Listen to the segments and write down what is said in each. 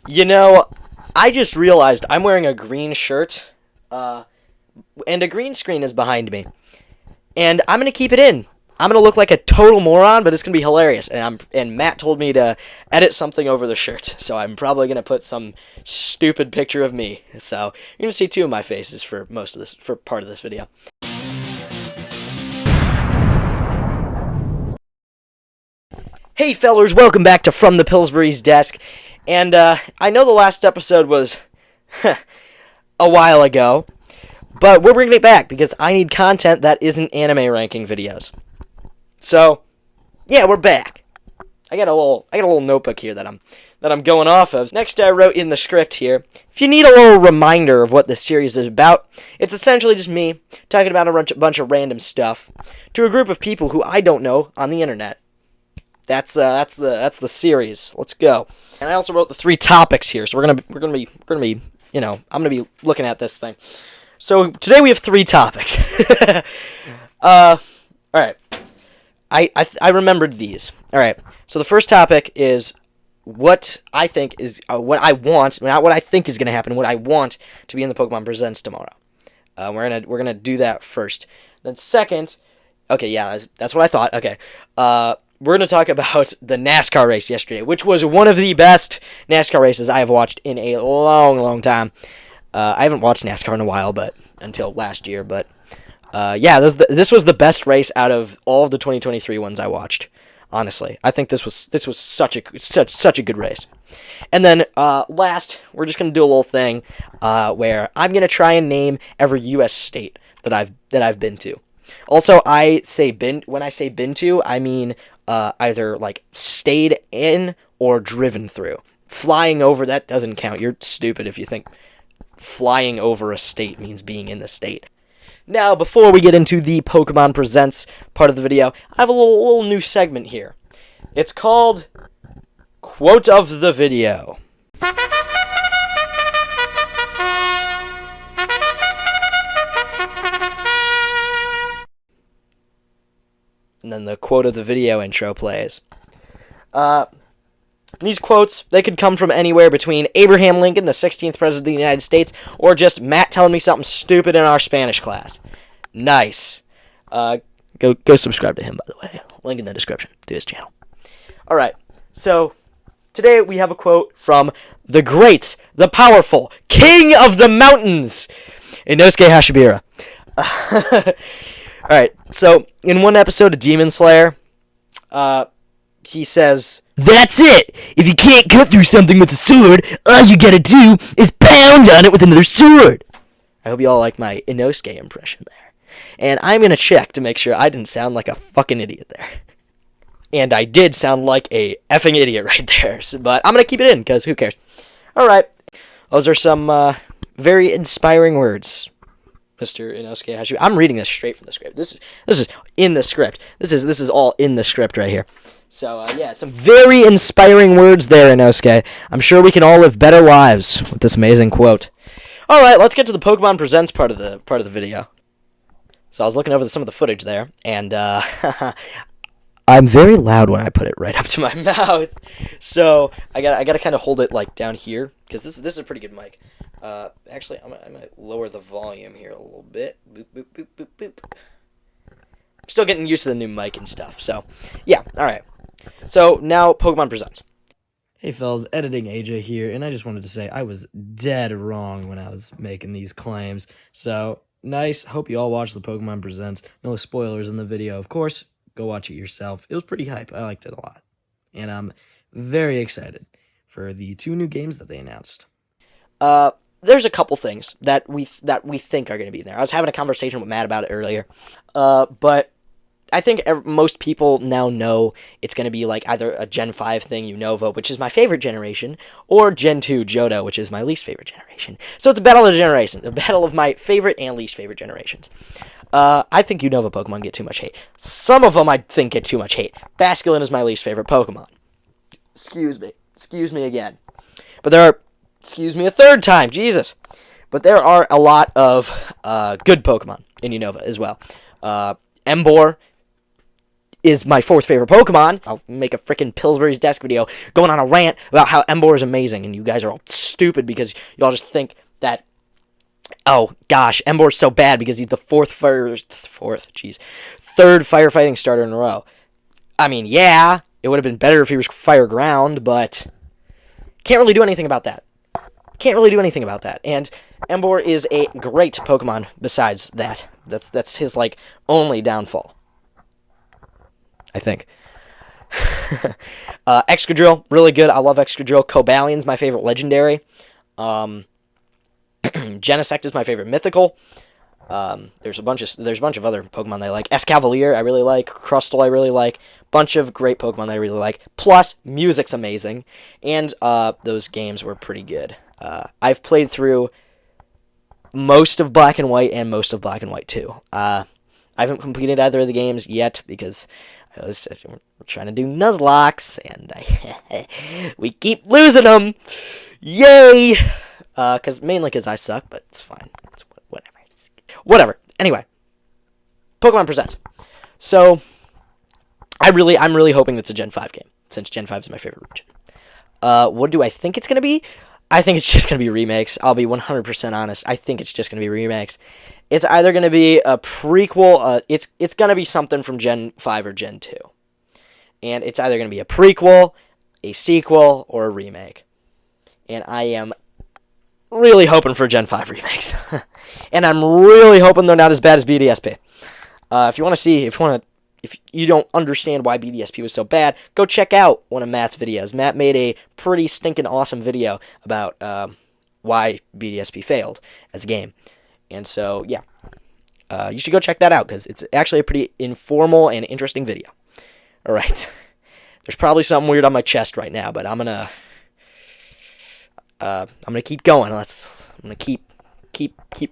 You know, I just realized I'm wearing a green shirt, and a green screen is behind me. And I'm going to keep it in. I'm going to look like a total moron, but it's going to be hilarious. And Matt told me to edit something over the shirt, so I'm probably going to put some stupid picture of me. So you're going to see two of my faces for part of this video. Hey fellers, welcome back to From the Pillsbury's Desk. And I know the last episode was a while ago, but we're bringing it back because I need content that isn't anime ranking videos. So, yeah, we're back. I got a little notebook here that I'm going off of. Next, I wrote in the script here. If you need a little reminder of what this series is about, it's essentially just me talking about a bunch of random stuff to a group of people who I don't know on the internet. That's the series. Let's go. And I also wrote the 3 topics here, so we're gonna be I'm gonna be looking at this thing. So today we have 3 topics. All right. I remembered these. All right. So the first topic is what I think is what I want, not what I think is gonna happen. What I want to be in the Pokemon Presents tomorrow. We're gonna do that first. Then second, okay, yeah, that's what I thought. Okay. We're going to talk about the NASCAR race yesterday, which was one of the best NASCAR races I have watched in a long, long time. I haven't watched NASCAR in a while, but until last year. But yeah, this was the best race out of all of the 2023 ones I watched. Honestly, I think this was such a good race. And then last, we're just going to do a little thing where I'm going to try and name every U.S. state that I've been to. Also, when I say been to, I mean either like stayed in or driven through. Flying over, that doesn't count. You're stupid if you think flying over a state means being in the state. Now, before we get into the Pokemon Presents part of the video, I have a little new segment here. It's called Quote of the Video. And then the quote of the video intro plays. These quotes, they could come from anywhere between Abraham Lincoln, the 16th President of the United States, or just Matt telling me something stupid in our Spanish class. Nice. Go subscribe to him, by the way. Link in the description to his channel. Alright, so today we have a quote from the great, the powerful, King of the Mountains, Inosuke Hashibira. Alright, so in one episode of Demon Slayer, he says, "That's it! If you can't cut through something with a sword, all you gotta do is pound on it with another sword." I hope you all like my Inosuke impression there. And I'm gonna check to make sure I didn't sound like a fucking idiot there. And I did sound like a effing idiot right there, but I'm gonna keep it in, because who cares? Alright, those are some very inspiring words, Mr. Inosuke Hashibira. I'm reading this straight from the script. This is in the script. This is all in the script right here. So yeah, some very inspiring words there, Inosuke. I'm sure we can all live better lives with this amazing quote. All right, let's get to the Pokemon Presents part of the video. So I was looking over some of the footage there, and I'm very loud when I put it right up to my mouth. So I gotta kind of hold it like down here because this is a pretty good mic. Actually, I might lower the volume here a little bit. Boop, boop, boop, boop, boop. I'm still getting used to the new mic and stuff, so yeah, alright. So, now, Pokemon Presents. Hey fellas, editing AJ here, and I just wanted to say I was dead wrong when I was making these claims. So, nice, hope you all watched the Pokemon Presents. No spoilers in the video, of course, go watch it yourself. It was pretty hype, I liked it a lot. And I'm very excited for the 2 new games that they announced. There's a couple things that we think are going to be in there. I was having a conversation with Matt about it earlier, but I think most people now know it's going to be like either a Gen 5 thing, Unova, which is my favorite generation, or Gen 2, Johto, which is my least favorite generation. So it's a battle of the generations, a battle of my favorite and least favorite generations. I think Unova Pokemon get too much hate. Some of them I think get too much hate. Basculin is my least favorite Pokemon. Excuse me again. But there are... Excuse me a third time, Jesus. But there are a lot of good Pokemon in Unova as well. Emboar is my fourth favorite Pokemon. I'll make a freaking Pillsbury's Desk video going on a rant about how Emboar is amazing, and you guys are all stupid because y'all just think that, oh gosh, Emboar's so bad because he's the third firefighting starter in a row. I mean, yeah, it would have been better if he was fire ground, but can't really do anything about that. And Emboar is a great Pokemon besides that. That's his, like, only downfall, I think. Excadrill, really good. I love Excadrill. Cobalion's my favorite legendary. Genesect is my favorite mythical. There's a bunch of other Pokemon that I like. Escavalier I really like. Crustle I really like. Bunch of great Pokemon that I really like. Plus, music's amazing. And those games were pretty good. I've played through most of Black and White and most of Black and White 2. I haven't completed either of the games yet because we're trying to do Nuzlocke, and we keep losing them. Yay! Mainly because I suck, but it's fine. It's whatever. Anyway, Pokemon Presents. So, I'm really hoping it's a Gen 5 game, since Gen 5 is my favorite region. What do I think it's going to be? I think it's just going to be remakes. I'll be 100% honest. I think it's just going to be remakes. It's either going to be a prequel, it's going to be something from Gen 5 or Gen 2. And it's either going to be a prequel, a sequel, or a remake. And I am really hoping for Gen 5 remakes. And I'm really hoping they're not as bad as BDSP. If you don't understand why BDSP was so bad, go check out one of Matt's videos. Matt made a pretty stinking awesome video about why BDSP failed as a game. And so, yeah, you should go check that out because it's actually a pretty informal and interesting video. All right. There's probably something weird on my chest right now, but I'm gonna keep going. I'm gonna keep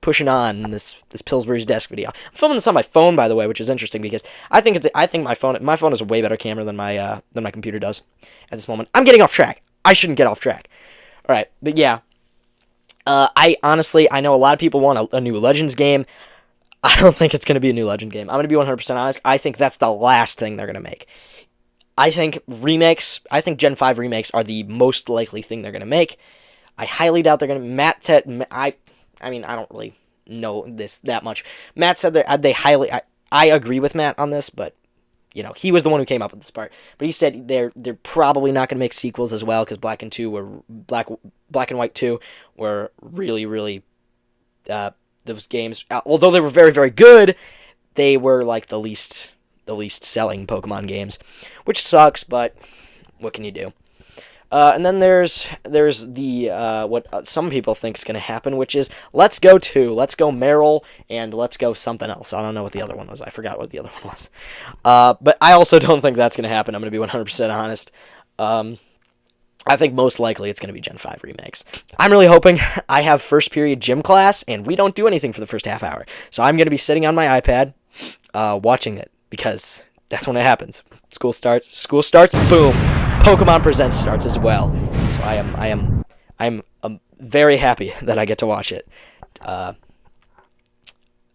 pushing on in this Pillsbury's Desk video. I'm filming this on my phone, by the way, which is interesting because I think my phone has a way better camera than my computer does at this moment. I'm getting off track. I shouldn't get off track. All right, but yeah, I know a lot of people want a new Legends game. I don't think it's going to be a new Legend game. I'm going to be 100% honest. I think that's the last thing they're going to make. I think Gen 5 remakes are the most likely thing they're going to make. I highly doubt they're going to... Matt said... I don't really know this that much. Matt said they highly... I agree with Matt on this, but, he was the one who came up with this part. But he said they're probably not going to make sequels as well, because Black and White 2 were really, really... those games, although they were very, very good, they were, like, the least selling Pokemon games, which sucks, but what can you do? And then there's the what some people think is going to happen, which is Let's Go Meryl, and Let's Go something else. I don't know what the other one was. I forgot what the other one was. But I also don't think that's going to happen. I'm going to be 100% honest. I think most likely it's going to be Gen 5 remakes. I'm really hoping I have first period gym class, and we don't do anything for the first half hour. So I'm going to be sitting on my iPad watching it, because that's when it happens. School starts, boom. Pokemon Presents starts as well. So I'm very happy that I get to watch it. I'm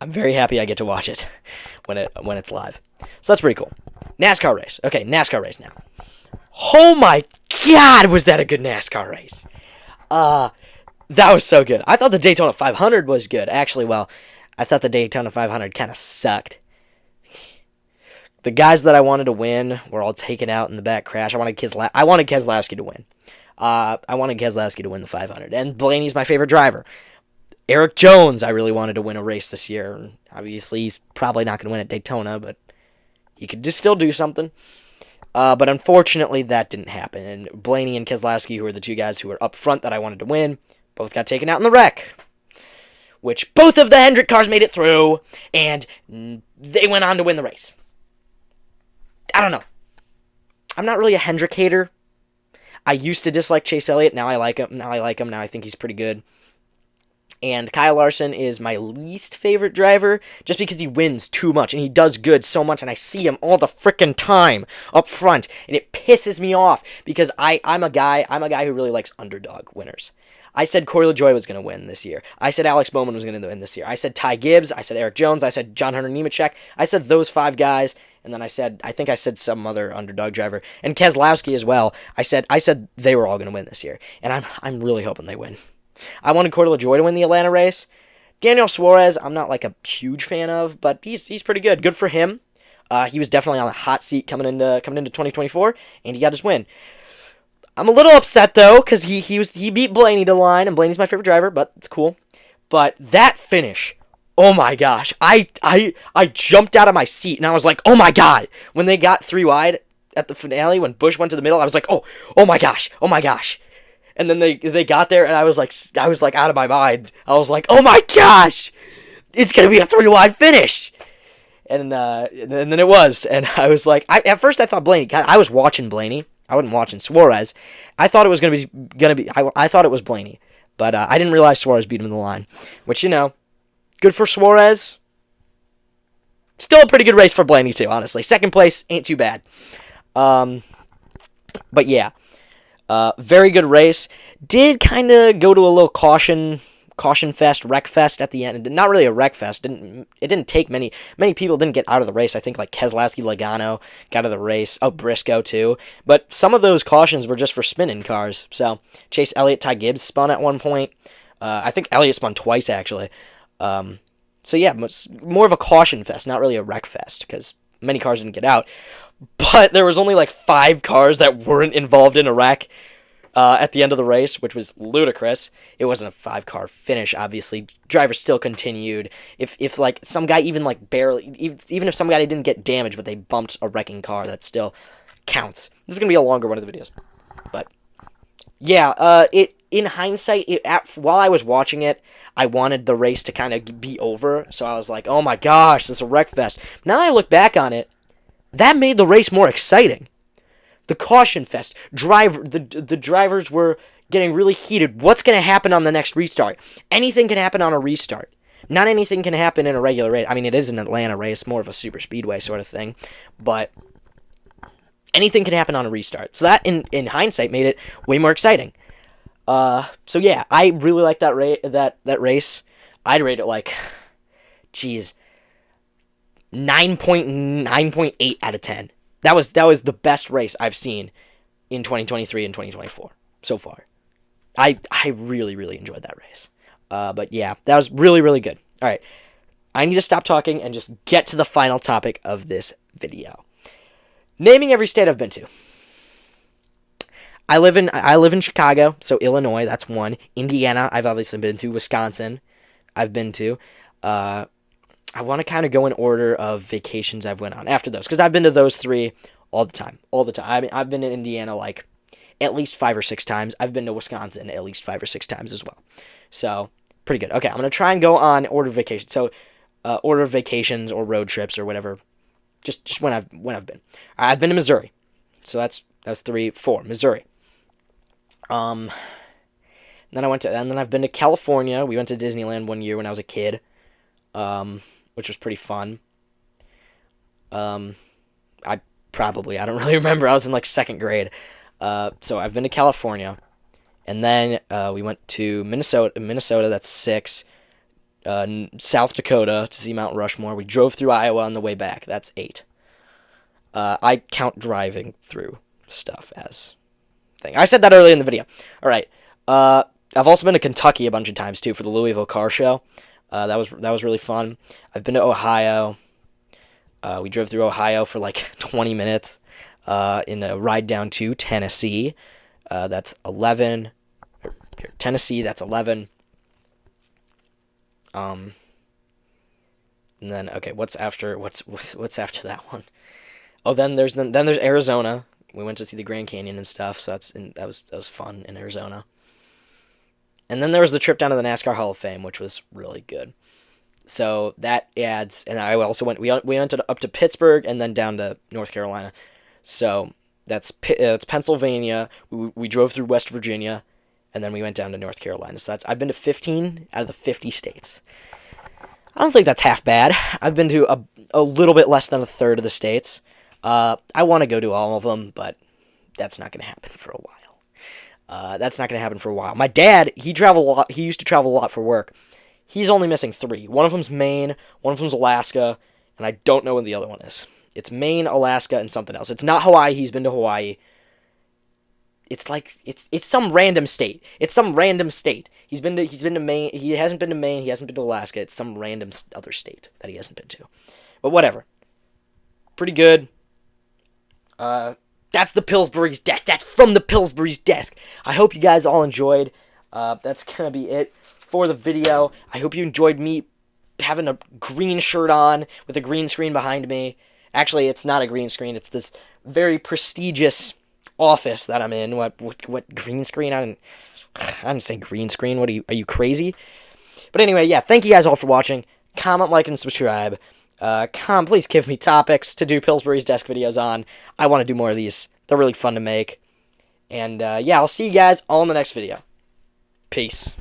very happy I get to watch it when it's live. So that's pretty cool. NASCAR race. Okay, NASCAR race now. Oh my God, was that a good NASCAR race? That was so good. I thought the Daytona 500 was good. Actually, I thought the Daytona 500 kind of sucked. The guys that I wanted to win were all taken out in the back crash. I wanted Keselowski to win. I wanted Keselowski to win the 500. And Blaney's my favorite driver. Eric Jones, I really wanted to win a race this year. Obviously, he's probably not going to win at Daytona, but he could just still do something. But unfortunately, that didn't happen. And Blaney and Keselowski, who are the two guys who were up front that I wanted to win, both got taken out in the wreck. Which both of the Hendrick cars made it through, and they went on to win the race. I don't know. I'm not really a Hendrick hater. I used to dislike Chase Elliott. Now I like him. Now I think he's pretty good. And Kyle Larson is my least favorite driver, just because he wins too much, and he does good so much, and I see him all the frickin' time up front, and it pisses me off, because I'm a guy who really likes underdog winners. I said Corey LaJoie was going to win this year. I said Alex Bowman was going to win this year. I said Ty Gibbs. I said Eric Jones. I said John Hunter Nemechek. I said those 5 guys, and then I think I said some other underdog driver, and Keselowski as well. I said they were all going to win this year, and I'm really hoping they win. I wanted Corey LaJoy to win the Atlanta race. Daniel Suarez, I'm not like a huge fan of, but he's pretty good. Good for him. He was definitely on a hot seat coming into 2024, and he got his win. I'm a little upset though, because he beat Blaney to the line, and Blaney's my favorite driver, but it's cool. But that finish, oh my gosh, I jumped out of my seat, and I was like, oh my god, when they got 3 wide at the finale, when Busch went to the middle, I was like, oh my gosh. And then they got there, and I was like out of my mind. I was like, oh my gosh, it's gonna be a 3 wide finish. And then it was, and I was like, at first I thought Blaney. I was watching Blaney. I wasn't watching Suarez. I thought it was gonna be. I thought it was Blaney, but I didn't realize Suarez beat him in the line. Which, good for Suarez. Still a pretty good race for Blaney too. Honestly, second place ain't too bad. But yeah, very good race. Did kind of go to a little caution fest, wreck fest at the end. Not really a wreck fest. It didn't take many people didn't get out of the race. I think like Keselowski, Logano got out of the race. Oh, Briscoe too. But some of those cautions were just for spinning cars. So Chase Elliott, Ty Gibbs spun at one point. I think Elliott spun twice actually. So yeah, more of a caution fest, not really a wreck fest, because many cars didn't get out. But there was only like 5 cars that weren't involved in a wreck at the end of the race, which was ludicrous. It wasn't a 5-car finish, obviously. Drivers still continued. If like some guy even like barely, even if some guy didn't get damaged, but they bumped a wrecking car, that still counts. This is gonna be a longer one of the videos, but yeah, in hindsight, while I was watching it, I wanted the race to kind of be over, so I was like, oh my gosh, this is a wreck fest. Now that I look back on it, that made the race more exciting. The caution fest. The drivers were getting really heated. What's going to happen on the next restart? Anything can happen on a restart. Not anything can happen in a regular race. I mean, it is an Atlanta race, more of a super speedway sort of thing. But anything can happen on a restart. So that, in hindsight, made it way more exciting. So yeah, I really like that race. I'd rate it like, 9.8 out of 10. That was the best race I've seen in 2023 and 2024 so far. I really, really enjoyed that race. But yeah, that was really, really good. All right, I need to stop talking and just get to the final topic of this video. Naming every state I've been to. I live in Chicago, so Illinois, that's one. Indiana, I've obviously been to. Wisconsin, I've been to. I want to kind of go in order of vacations I've went on after those, because I've been to those 3 all the time. I mean, I've been in Indiana like at least 5 or 6 times. I've been to Wisconsin at least 5 or 6 times as well. So pretty good. Okay, I'm gonna try and go on order of vacations. So order of vacations or road trips or whatever. Just when I've been. I've been to Missouri. So that's 3, 4. Missouri. Then I've been to California. We went to Disneyland one year when I was a kid. Which was pretty fun. I don't really remember. I was in like 2nd grade. So I've been to California, and then we went to Minnesota. That's 6. South Dakota to see Mount Rushmore. We drove through Iowa on the way back. That's 8. I count driving through stuff as thing. I said that earlier in the video. All right. I've also been to Kentucky a bunch of times too for the Louisville Car Show. That was really fun. I've been to Ohio. We drove through Ohio for like 20 minutes in a ride down to Tennessee. That's 11. Tennessee, that's 11. And then what's after that one? Oh, then there's Arizona. We went to see the Grand Canyon and stuff. So that was fun in Arizona. And then there was the trip down to the NASCAR Hall of Fame, which was really good. So that adds, and I also we went up to Pittsburgh and then down to North Carolina. So that's Pennsylvania. We drove through West Virginia, and then we went down to North Carolina. So I've been to 15 out of the 50 states. I don't think that's half bad. I've been to a little bit less than a third of the states. I want to go to all of them, but that's not going to happen for a while. My dad, he traveled a lot. He used to travel a lot for work. He's only missing 3. One of them's Maine, one of them's Alaska, and I don't know what the other one is. It's Maine, Alaska, and something else. It's not Hawaii. He's been to Hawaii. It's like it's some random state. It's some random state. He's been to Maine. He hasn't been to Maine. He hasn't been to Alaska. It's some random other state that he hasn't been to. But whatever. Pretty good. That's the Pillsbury's desk. That's from the Pillsbury's desk. I hope you guys all enjoyed. That's gonna be it for the video. I hope you enjoyed me having a green shirt on with a green screen behind me. Actually, it's not a green screen. It's this very prestigious office that I'm in. What green screen? I didn't say green screen. What are you crazy? But anyway, yeah, thank you guys all for watching. Comment, like, and subscribe. Please give me topics to do Pillsbury's desk videos on. I want to do more of these. They're really fun to make. And yeah, I'll see you guys all in the next video. Peace.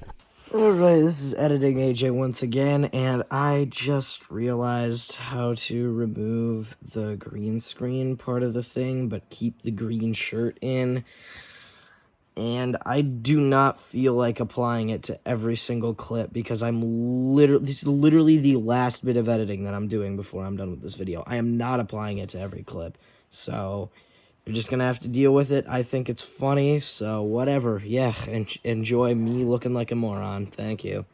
Alright, this is Editing AJ once again, and I just realized how to remove the green screen part of the thing, but keep the green shirt in. And I do not feel like applying it to every single clip because this is literally the last bit of editing that I'm doing before I'm done with this video. I am not applying it to every clip, so you're just gonna have to deal with it. I think it's funny, so whatever. Yeah, enjoy me looking like a moron. Thank you.